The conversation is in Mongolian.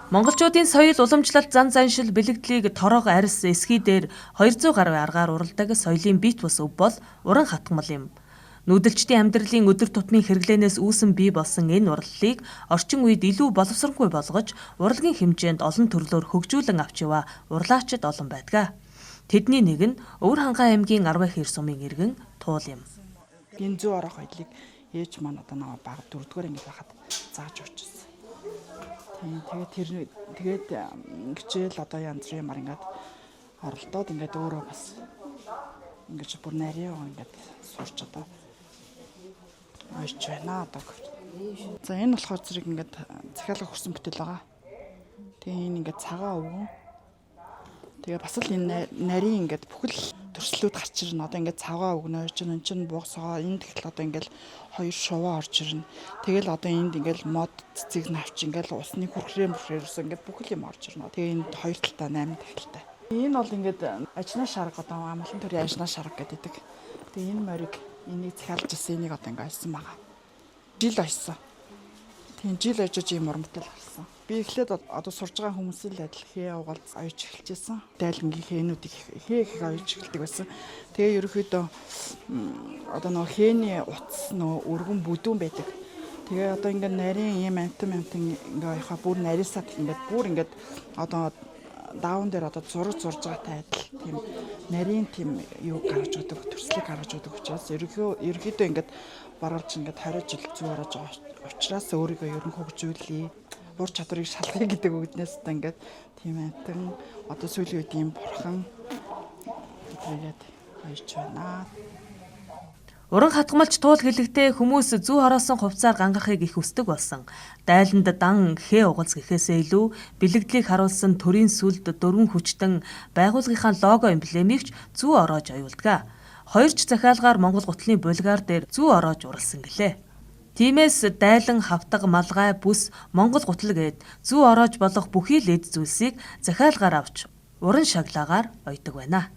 Монголчуудын соёл уламжлалт зан заншил бэлэгдлийг торог арьс эсхий дээр 200 гаруй аргаар уралдаг соёлын бит бус өв бол уран хатгамал юм. Нүүдэлчдийн амьдралын өдөр тутмын хэрэглээнээс үүсэн бий болсон энэ урлалыг орчин үед илүү боловсронгүй болгож урлагийн хэмжээнд олон төрлөөр хөгжүүлэн авч яваа урлаачид олон байдаг. Тэдний нэг нь Өвөр Хангай аймгийн Арвай хэр сумын иргэн Туул юм. Энэ зүү орох байдлыг ээж маань одоо нэг баг 4-р ангид байхад зааж өгчсэн. Тэгээд хичээл одоо янз бүрийн ямар ингээд оролдоод ингээд өөрөө бас ингээд бүр нарийн ингээд сурч одоо ойч байна одоо. За энэ болохоор зэрэг ингээд захиалга хүрсэн бүтээл байгаа. Тэгээ энэ ингээд цагаан өвгөн. Тэгээ бас л энэ нарийн ингээд бүхэл төрслүүд гарч ирнэ. Одоо ингээд цагаан өвгөн ойч энэ чинь бугсоо энэ тэгэл одоо ингээд хоёр шуваа орж ирнэ. Тэгэл одоо энд ингээд мод цэцэг навч ингээд усны хүрхрээс ингээд бүхэл юм орж ирнэ. Тэгээ энд 2 талтай 8 талтай. Энэ бол ингээд ажнаа шарга одоо амлан төрийн ажнаа шарга гэдэг. Тэгээ энэ морийг энийг захиалж ирсэн энийг одоо ингээд ойсон байгаа. Жил ойсон. Тийм жил ойжож ийм уран бүтээл гарсан. Би эхлээд одоо сурж байгаа хүмүүсийн л адил хээ угаалж ойж эхэлжсэн. Дайлангийн хээнүүдийг их ойж эхэлдэг байсан. Тэгээ ерөөхдөө одоо нөгөө хээний утас нөгөө өргөн бүдүүн байдаг. Тэгээ одоо ингээд нарийн ийм амтан ингээд яхаа бүр нарийсаад ингээд бүр ингээд одоо даун дээр одоо зурж байгаатай адил тийм нарийн тийм юу гаргаж өгдөг төрслийг гаргаж өгдөг учраас ерөөхдөө ингээд баргалж ингээд 20 жил зүү орож байгаа учраас өөрийгөө ер нь хөгжүүлье. Ур чадварыг шалгая гэдэг үгнээс та ингээд тийм амтан одоо сүүлийн үед ийм бурхан тэгээд хоёрч байна. Уран хатгамалч Туул гэлэгтээ хүмүүс зүү хороосон хувцаар гангарахыг их хүсдэг болсон. Дайланд дан хээ угалц гэхээсээ илүү бэлэгдлийг харуулсан төрийн сүлд дөрвөн хүчтэн байгууллагынхаа лого эмблемийг ч зүү ороож аюулдаг. Хоёрч захиалгаар Монгол гутлын булгаар дээр зүү ороож уралсан гэлээ. Тиймээс дайлан хавтаг малгай бүс Монгол гутал гээд зүү ороож болох бүхий л эд зүйлсийг захиалгаар авч уран шаглагаар ойдог байна.